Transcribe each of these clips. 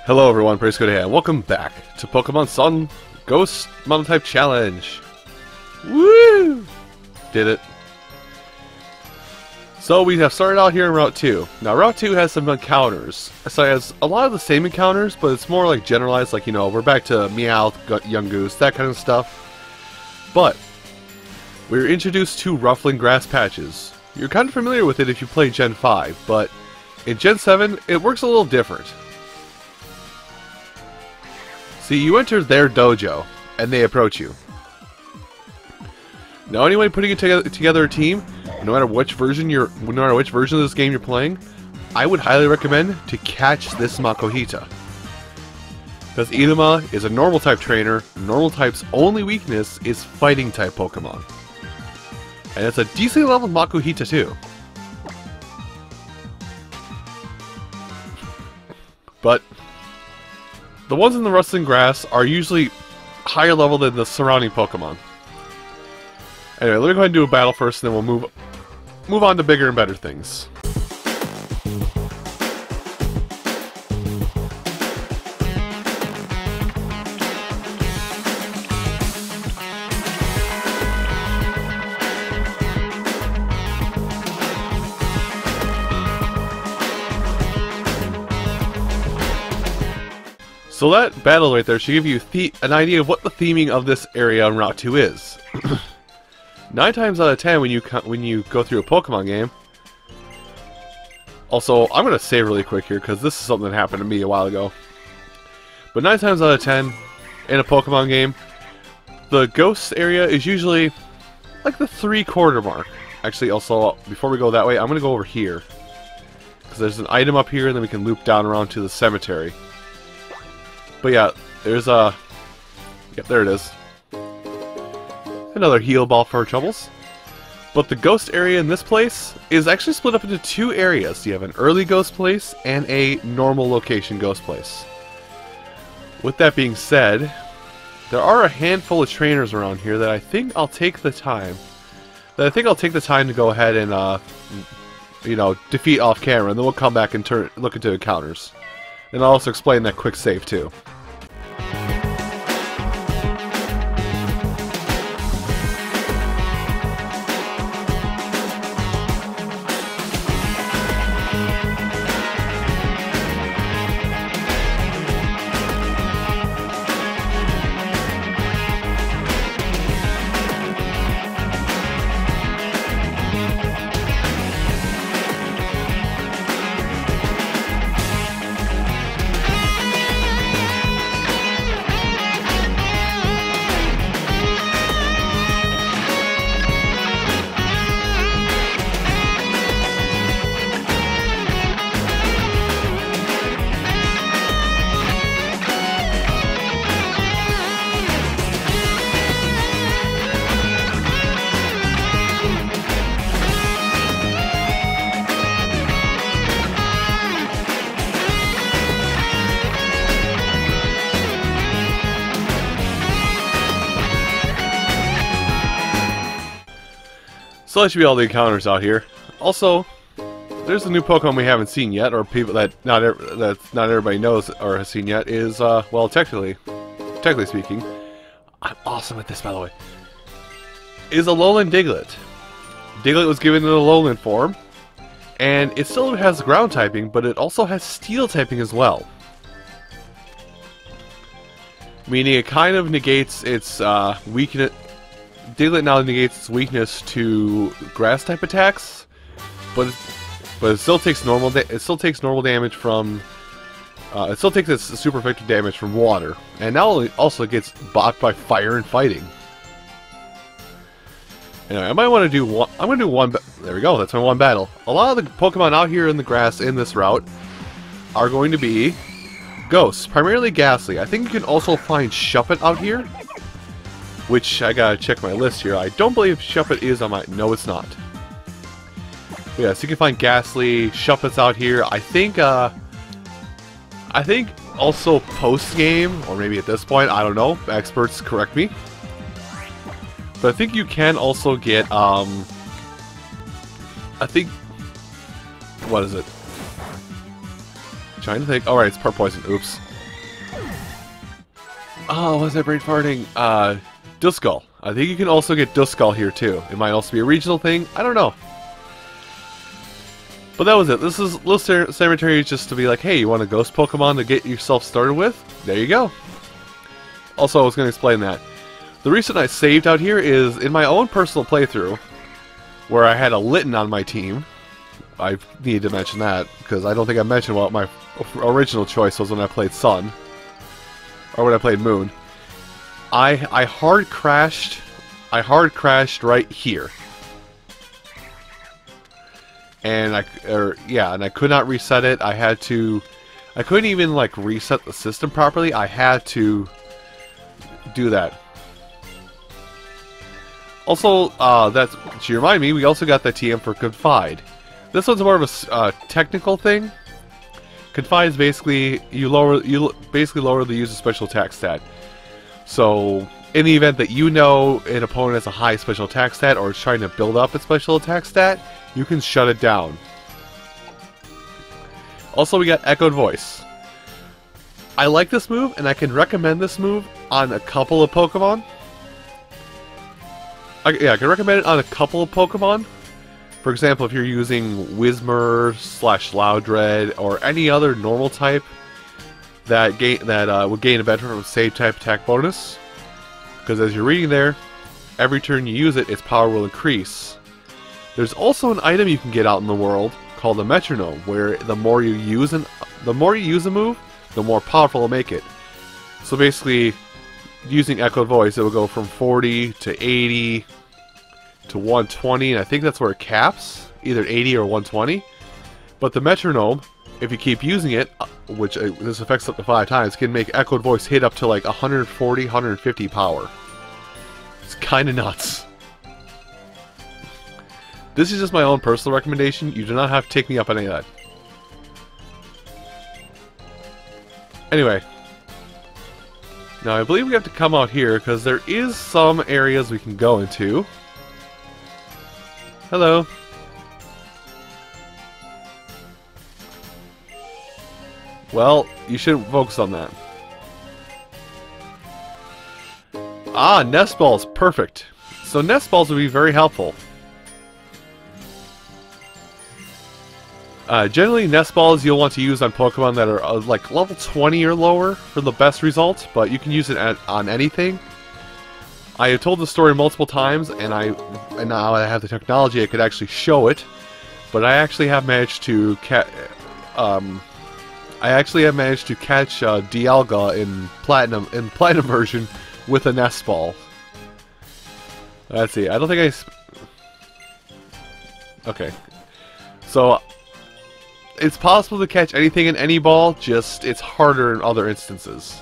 Hello everyone, praise good and welcome back to Pokemon Sun Ghost Monotype Challenge. Woo! Did it. So we have started out here in Route 2. Now Route 2 has some encounters. So it has a lot of the same encounters, but it's more like generalized, like, you know, we're back to Meowth, Young Goose, that kind of stuff. But we're introduced to ruffling grass patches. You're kind of familiar with it if you play Gen 5, but in Gen 7 it works a little different. See, you enter their dojo, and they approach you. Now, anyone putting together a team, no matter which version of this game you're playing, I would highly recommend to catch this Makuhita. Because Inuma is a normal type trainer. Normal type's only weakness is fighting type Pokemon. And it's a decent level Makuhita too. But the ones in the rustling grass are usually higher level than the surrounding Pokemon. Anyway, let me go ahead and do a battle first, and then we'll move on to bigger and better things. So that battle right there should give you an idea of what the theming of this area on Route 2 is. 9 times out of 10 when you go through a Pokemon game. Also, I'm going to save really quick here because this is something that happened to me a while ago. But 9 times out of 10 in a Pokemon game, the ghost area is usually like the 3/4 mark. Actually, also, before we go that way, I'm going to go over here. Because there's an item up here and then we can loop down around to the cemetery. But yeah, there's a... Yep, there it is. Another heal ball for our troubles. But the ghost area in this place is actually split up into 2 areas. You have an early ghost place and a normal location ghost place. With that being said, there are a handful of trainers around here that I think I'll take the time. To go ahead and, you know, defeat off camera, and then we'll come back and look into encounters. And I'll also explain that quick save too. So that should be all the encounters out here. Also, there's a new Pokemon we haven't seen yet, or people that not everybody knows or has seen yet. Is well, technically speaking, I'm awesome at this, by the way. Is a Alolan Diglett. Diglett was given in the Alolan form, and it still has ground typing, but it also has steel typing as well. Meaning it kind of negates its weakness. Diglett now negates its weakness to grass type attacks, but it still takes normal damage from it still takes its super effective damage from water, and now it also gets blocked by fire and fighting. Anyway, I might want to do one. I'm going to do one. There we go. That's my one battle. A lot of the Pokemon out here in the grass in this route are going to be ghosts, primarily Ghastly. I think you can also find Shuppet out here. Which, I gotta check my list here. I don't believe Shuppet is on my... No, it's not. But yeah, so you can find Ghastly, Shuppets out here. I think also post-game, or maybe at this point, I don't know. Experts correct me. But I think you can also get, I think... What is it? Trying to think. Alright, it's part poison. Oops. Oh, was I brain farting? Duskull. I think you can also get Duskull here too. It might also be a regional thing. I don't know. But that was it. This is Little Cemetery just to be like, hey, you want a ghost Pokemon to get yourself started with? There you go. Also, I was going to explain that. The reason I saved out here is in my own personal playthrough, where I had a Litten on my team. I need to mention that, because I don't think I mentioned what my original choice was when I played Sun. Or when I played Moon. I hard crashed right here. And I could not reset it. I couldn't even like reset the system properly. I had to do that. Also, to remind me, we also got the TM for Confide. This one's more of a technical thing. Confide is basically you basically lower the user's special attack stat. So in the event that you know an opponent has a high special attack stat or is trying to build up its special attack stat, you can shut it down. Also, we got Echoed Voice. I like this move, and I can recommend this move on a couple of Pokemon. I can recommend it on a couple of Pokemon. For example, if you're using Whismur / Loudred or any other normal type that would gain a benefit from a save type attack bonus. Because as you're reading there, every turn you use it, its power will increase. There's also an item you can get out in the world called a Metronome, where the more you use a move, the more powerful it'll make it. So basically, using Echoed Voice, it will go from 40 to 80 to 120, and I think that's where it caps, either 80 or 120. But the Metronome, if you keep using it, which this affects up to 5 times, can make Echoed Voice hit up to like 140, 150 power. It's kind of nuts. This is just my own personal recommendation. You do not have to take me up on any of that. Anyway. Now I believe we have to come out here because there is some areas we can go into. Hello. Well, you shouldn't focus on that. Ah, Nest Balls. Perfect. So Nest Balls would be very helpful. Generally, Nest Balls you'll want to use on Pokemon that are like level 20 or lower for the best results, but you can use it on anything. I have told the story multiple times, and now I have the technology I could actually show it, but I actually have managed to catch Dialga in Platinum version with a Nest Ball. Let's see. I don't think okay. So it's possible to catch anything in any ball, just it's harder in other instances.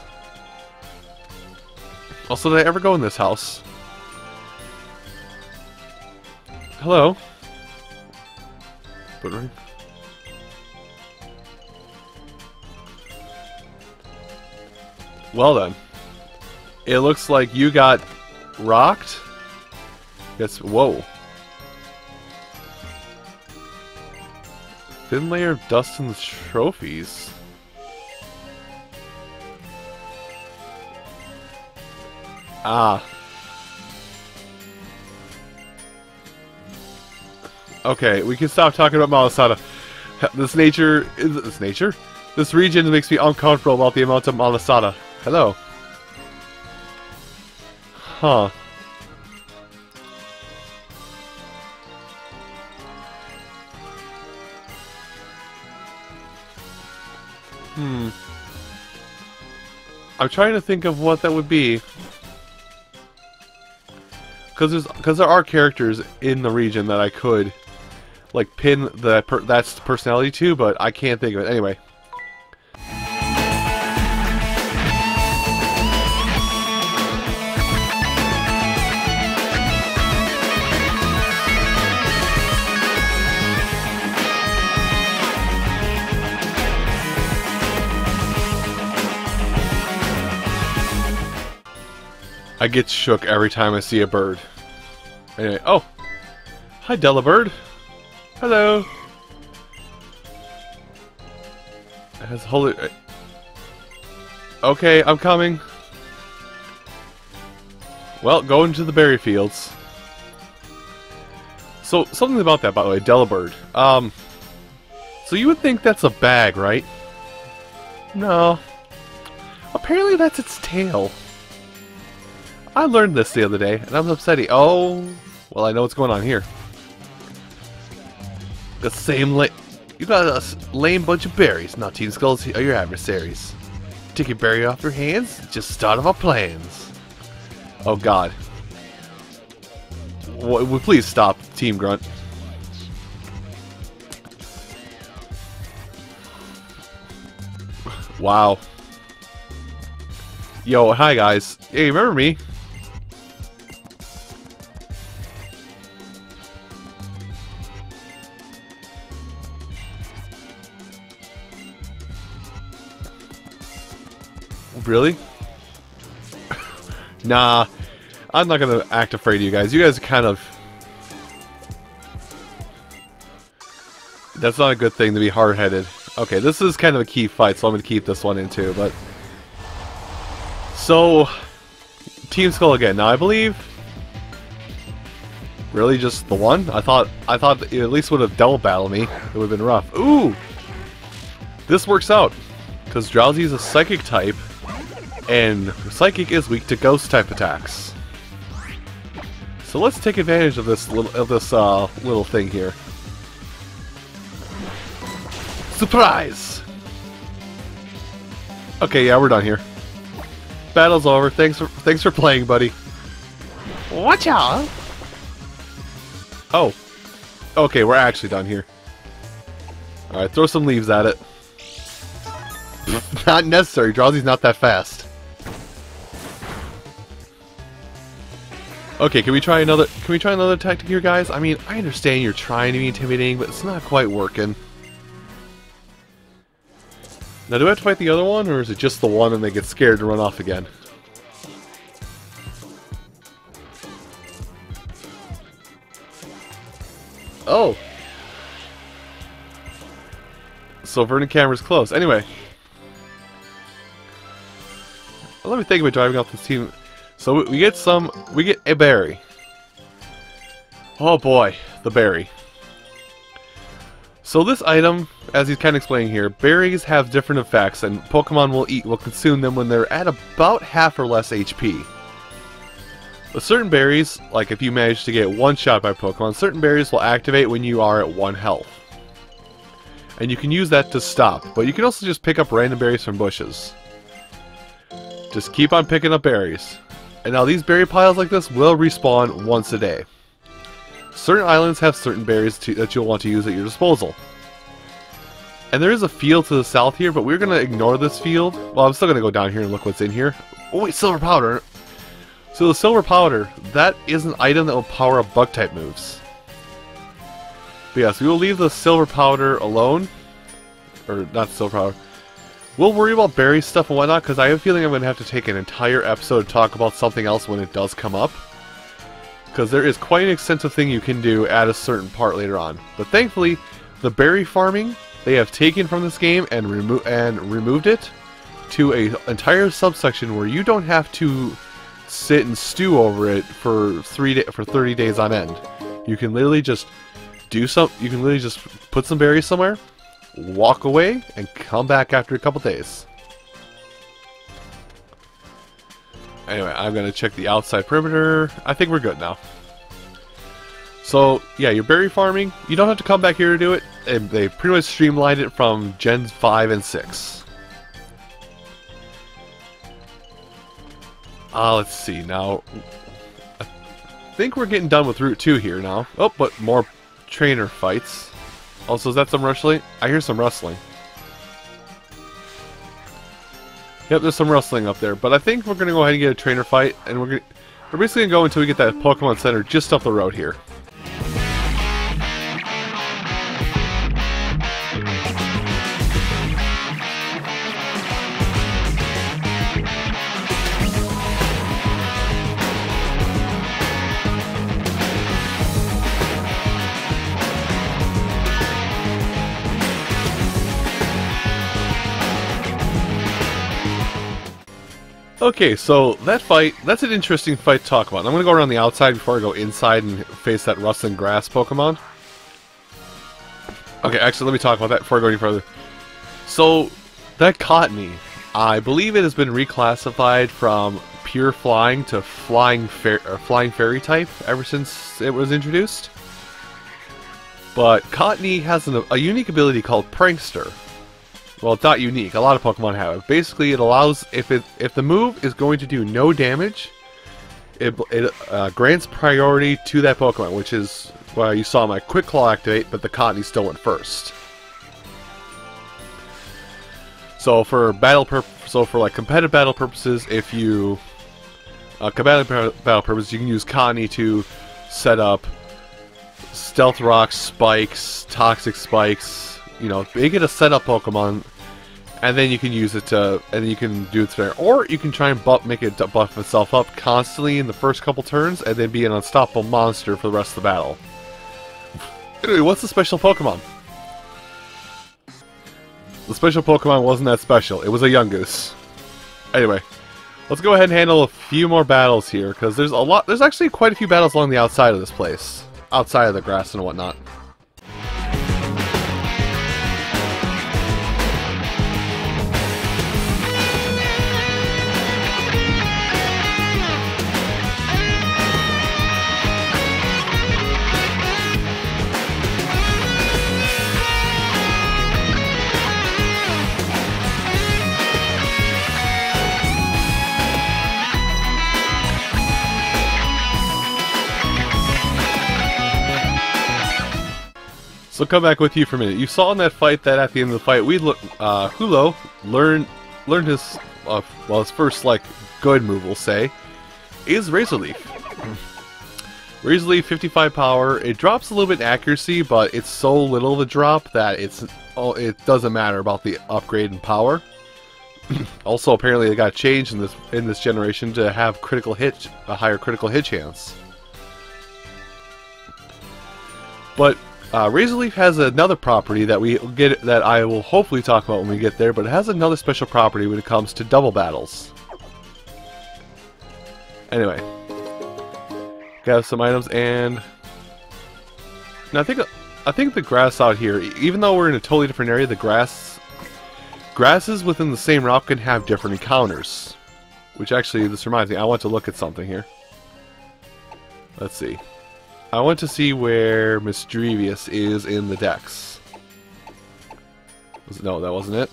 Also, did I ever go in this house? Hello? Well then. It looks like you got rocked. Yes, whoa. Thin layer of dust in the trophies. Ah. Okay, we can stop talking about Malasada. This region makes me uncomfortable about the amount of Malasada. Hello. Huh. I'm trying to think of what that would be. Because there are characters in the region that I could like pin that's personality to, but I can't think of it. Anyway. I get shook every time I see a bird. Anyway, oh! Hi, Delibird! Hello! It has holy... Okay, I'm coming. Well, go into the berry fields. So, something about that, by the way, Delibird. So you would think that's a bag, right? No. Apparently that's its tail. I learned this the other day, and I'm upsetting. Oh, well, I know what's going on here. The same you got a lame bunch of berries. Now, Team Skulls are your adversaries. Take your berry off your hands. Just start off our plans. Oh God. Please stop, Team Grunt. Wow. Yo, hi guys. Hey, remember me? Really? Nah. I'm not gonna act afraid of you guys. You guys are kind of... That's not a good thing to be hard-headed. Okay, this is kind of a key fight, so I'm gonna keep this one in too, but... So... Team Skull again. Now, I believe... Really, just the one? I thought it at least would have double battled me. It would have been rough. Ooh! This works out. Because Drowsy is a Psychic type, and Psychic is weak to Ghost type attacks. So let's take advantage of this little thing here. Surprise! Okay, yeah, we're done here. Battle's over. Thanks for playing, buddy. Watch out! Oh. Okay, we're actually done here. Alright, throw some leaves at it. Not necessary. Drowsy's not that fast. Okay, can we try another tactic here, guys? I mean, I understand you're trying to be intimidating, but it's not quite working. Now, do I have to fight the other one, or is it just the one and they get scared and run off again? Oh! So Vernon Camera's close. Anyway. Let me think about driving off this team. So we get a berry. Oh boy, the berry. So this item, as he's kind of explaining here, berries have different effects, and Pokemon will consume them when they're at about half or less HP. But certain berries, like if you manage to get one shot by Pokemon, certain berries will activate when you are at 1 health. And you can use that to stop, but you can also just pick up random berries from bushes. Just keep on picking up berries. And now these berry piles like this will respawn once a day. Certain islands have certain berries that you'll want to use at your disposal. And there is a field to the south here, but we're going to ignore this field. Well, I'm still going to go down here and look what's in here. Oh wait, silver powder! So the silver powder, that is an item that will power up bug type moves. But yes, we will leave the silver powder alone. Or not silver powder. We'll worry about berry stuff and whatnot, because I have a feeling I'm going to have to take an entire episode to talk about something else when it does come up. Because there is quite an extensive thing you can do at a certain part later on. But thankfully, the berry farming, they have taken from this game and removed it to an entire subsection where you don't have to sit and stew over it for 30 days on end. You can literally just put some berries somewhere, walk away, and come back after a couple days. Anyway, I'm going to check the outside perimeter. I think we're good now. So, yeah, your berry farming, you don't have to come back here to do it. They pretty much streamlined it from Gen 5 and 6. Let's see, now, I think we're getting done with Route 2 here now. Oh, but more trainer fights. Also, is that some rustling? I hear some rustling. Yep, there's some rustling up there, but I think we're going to go ahead and get a trainer fight, and we're basically going to go until we get that Pokemon Center just up the road here. Okay, so that fight, that's an interesting fight to talk about. I'm going to go around the outside before I go inside and face that rustling grass Pokemon. Okay, actually, let me talk about that before I go any further. So, that Cottony, I believe it has been reclassified from pure flying to flying fairy type ever since it was introduced. But Cottony has a unique ability called Prankster. Well, it's not unique. A lot of Pokemon have it. Basically, it allows, if the move is going to do no damage, it grants priority to that Pokemon, which is why you saw my Quick Claw activate, but the Cottony still went first. So for like competitive battle purposes, if you competitive battle purposes, you can use Cottony to set up Stealth Rock spikes, Toxic spikes. You know, make it a setup Pokemon, and then you can use it to, and you can do it there. Or you can try and make it buff itself up constantly in the first couple turns, and then be an unstoppable monster for the rest of the battle. Anyway, what's the special Pokemon? The special Pokemon wasn't that special. It was a Yungoos. Anyway, let's go ahead and handle a few more battles here, because there's actually quite a few battles along the outside of this place. Outside of the grass and whatnot. So come back with you for a minute. You saw in that fight that at the end of the fight, Hulo learned his his first like good move, we'll say, is Razor Leaf. Razor Leaf, 55 power. It drops a little bit in accuracy, but it's so little of a drop that it doesn't matter about the upgrade in power. Also, apparently, it got changed in this generation to have a higher critical hit chance. But Razor Leaf has another property that I will hopefully talk about when we get there, but it has another special property when it comes to double battles. Anyway, got some items, and now I think the grass out here, even though we're in a totally different area, the grasses within the same route can have different encounters. Which actually, this reminds me, I want to look at something here. Let's see. I want to see where Misdrevious is in the dex. No, that wasn't it.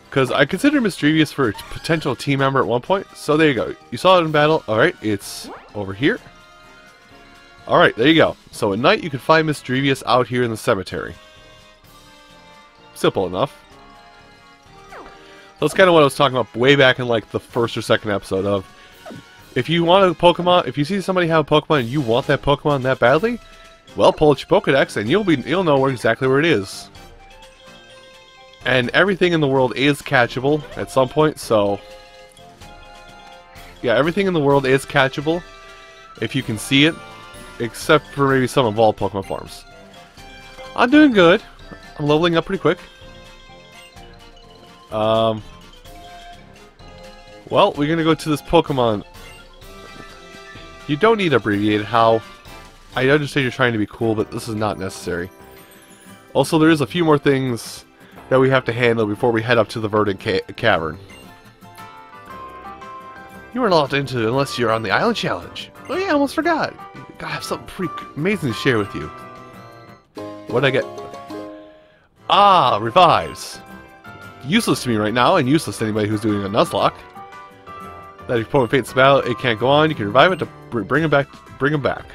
Because I considered Misdrevious for a potential team member at one point. So there you go. You saw it in battle. Alright, it's over here. Alright, there you go. So at night you can find Misdrevious out here in the cemetery. Simple enough. That's kind of what I was talking about way back in like the first or second episode of, if you want a Pokemon, if you see somebody have a Pokemon and you want that Pokemon that badly, well, pull out your Pokedex and you'll know exactly where it is. And everything in the world is catchable at some point, so yeah, everything in the world is catchable if you can see it, except for maybe some evolved Pokemon forms. I'm doing good. I'm leveling up pretty quick. Well, we're gonna go to this Pokemon. You don't need abbreviated how. I understand you're trying to be cool, but this is not necessary. Also, there is a few more things that we have to handle before we head up to the Verdant Cavern. You weren't allowed into it unless you're on the Island Challenge. Oh yeah, I almost forgot. I have something pretty amazing to share with you. What'd I get? Ah, revives. Useless to me right now, and useless to anybody who's doing a Nuzlocke. That if your opponent faints the battle, it can't go on. You can revive it to bring him back. Bring him back.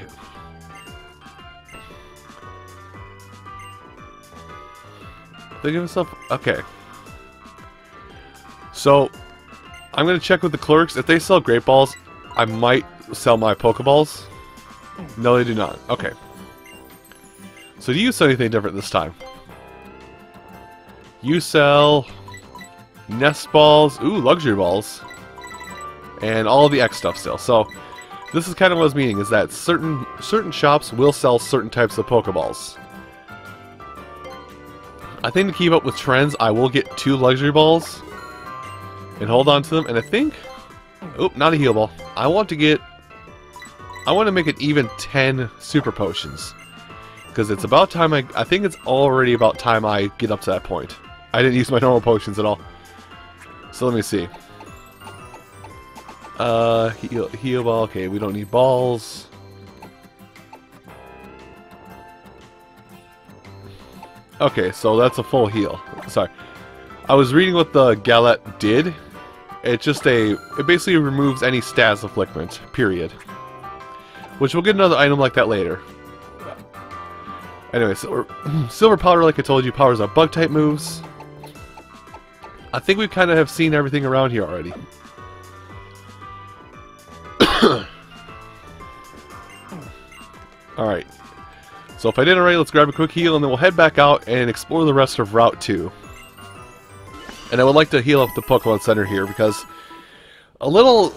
Think of himself. Okay. So, I'm gonna check with the clerks. If they sell Great Balls, I might sell my Pokeballs. No, they do not. Okay. So, do you sell anything different this time? You sell Nest Balls. Ooh, Luxury Balls. And all the X stuff still. So, this is kind of what I was meaning, is that certain shops will sell certain types of Pokeballs. I think to keep up with trends, I will get 2 Luxury Balls. and hold on to them. And I think, oh, not a heal ball. I want to make it even 10 super potions, because it's about time. I think it's already about time I get up to that point. I didn't use my normal potions at all. So let me see. Heal ball. Okay, we don't need balls. Okay, so that's a full heal. Sorry. I was reading what the galette did. It basically removes any status afflictment, period. Which we'll get another item like that later. Anyway, silver powder, like I told you, powers our bug type moves. I think we kind of have seen everything around here already. Alright. So if I didn't already, let's grab a quick heal and then we'll head back out and explore the rest of Route 2. And I would like to heal up the Pokemon Center here because a little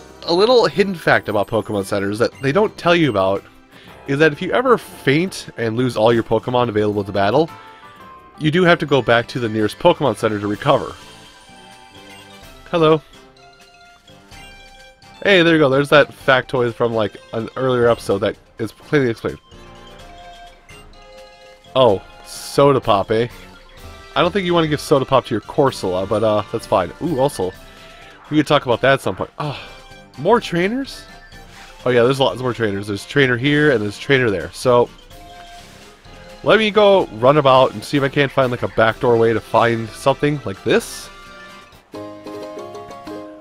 hidden fact about Pokemon Centers that they don't tell you about is that if you ever faint and lose all your Pokemon available to battle, you do have to go back to the nearest Pokemon Center to recover. Hello. Hey, there you go. There's that factoid from like an earlier episode that is clearly explained. Oh, Soda Pop, eh? I don't think you want to give Soda Pop to your Corsola, but that's fine. Ooh, also, we could talk about that at some point. Oh, more trainers? Oh yeah, there's lots more trainers. There's a trainer here and there's a trainer there. So, let me go run about and see if I can't find like a backdoor way to find something like this.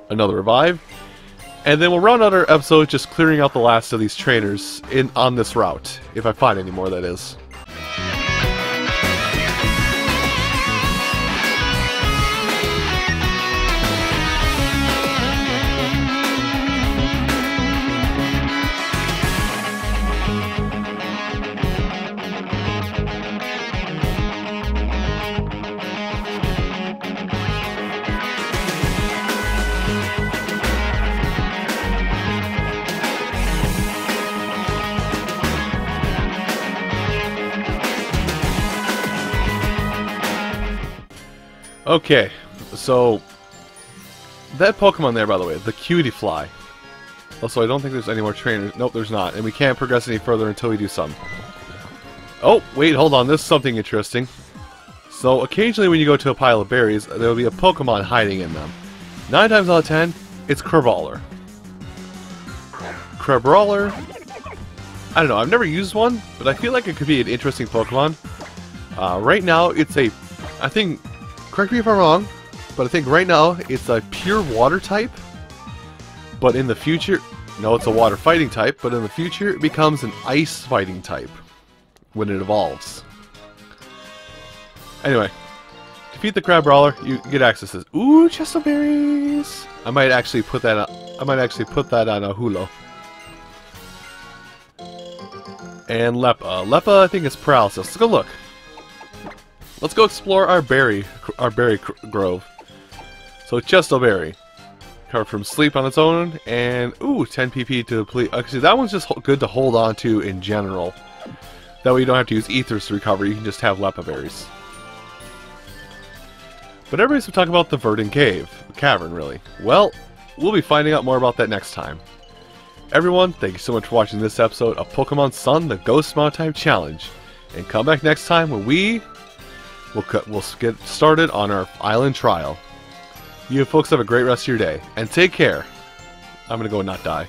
Another revive. And then we'll round out our episode just clearing out the last of these trainers on this route. If I find any more, that is. Okay, so that Pokemon there, by the way, the Cutie Fly. Also, I don't think there's any more trainers. Nope, there's not. And we can't progress any further until we do some. Oh, wait, hold on. There's something interesting. So, occasionally when you go to a pile of berries, there will be a Pokemon hiding in them. 9 times out of 10, it's Crabrawler. Crabrawler, I don't know. I've never used one, but I feel like it could be an interesting Pokemon. Right now, it's a... I think... Correct me if I'm wrong, but I think right now it's a pure water type. But in the future, no, it's a water fighting type, but in the future it becomes an ice fighting type when it evolves. Anyway, defeat the Crabrawler, you get access to this. Ooh, Chesto berries! I might actually put that on a Hulo. And Leppa. Leppa, I think it's paralysis. Let's go look. Let's go explore our berry grove. So Chesto berry, covered from sleep on its own, and ooh, 10 PP to deplete. Actually, that one's just good to hold on to in general. That way you don't have to use ethers to recover. You can just have Leppa berries. But everybody's talking about the Verdant Cavern, really. Well, we'll be finding out more about that next time. Everyone, thank you so much for watching this episode of Pokemon Sun: The Ghost Monotype Challenge, and come back next time when we'll get started on our island trial. You folks have a great rest of your day, and take care. I'm gonna go and not die.